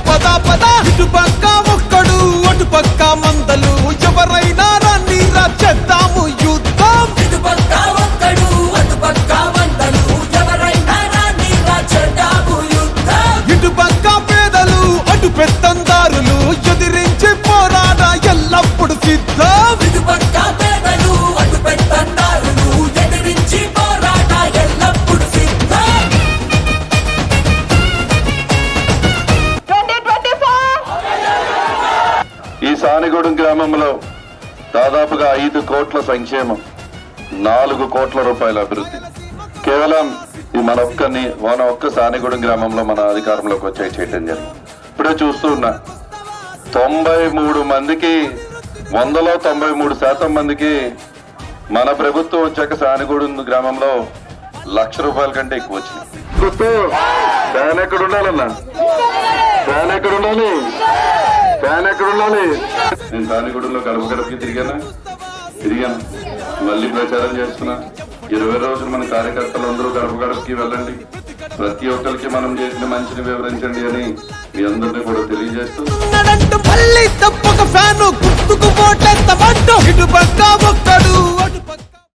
పద పద ఇటు పక్క ఒక్కడు అటు పక్క మందలు ఎవరైనా రాని చేద్దాము యుద్ధం ఇటు పక్క ఒక్కడు అటు పక్క మందలు ఎవరైనా రాని చేద్దాము యుద్ధం ఇటు పక్క పేదలు అటు పెత్తందారులు ఎదిరించి పోరాడ ఎల్లప్పుడు సిద్ధం ఇటు పక్క పేదలు అటు పెత్తందారులు ఎదిరించి పోరాట ఎల్లప్పుడు సిద్ధం. ఈ సానిగూడెం గ్రామంలో దాదాపుగా 5 కోట్ల సంక్షేమం, 4 కోట్ల రూపాయల అభివృద్ధి కేవలం ఈ మన ఒక్క సానిగూడెం గ్రామంలో మన అధికారంలోకి వచ్చాయి చేయటం జరిగింది. ఇప్పుడే చూస్తూ ఉన్నా 93 మందికి 100లో 93% మందికి మన ప్రభుత్వం వచ్చాక సానిగూడెం గ్రామంలో ₹1,00,000 కంటే ఎక్కువ వచ్చింది. ఫ్యాన్ ఎక్కడ ఉండాలన్నా? ఫ్యాన్ ఎక్కడ ఉండాలి? ఫ్యాన్ ఎక్కడ ఉండాలి? నేను సానిగూడెంలో గడపకి తిరిగాను, మళ్ళీ ప్రచారం చేస్తున్నా. 20 రోజులు మన కార్యకర్తలు అందరూ గడపకి వెళ్ళండి, ప్రతి ఒక్కరికి మనం చేసిన మంచిని వివరించండి అని మీ అందరినీ కూడా తెలియజేస్తూ మళ్ళీ తప్పక ఫ్యాను గుర్తుకు పోటెత్తమంటూ ఇటు పక్క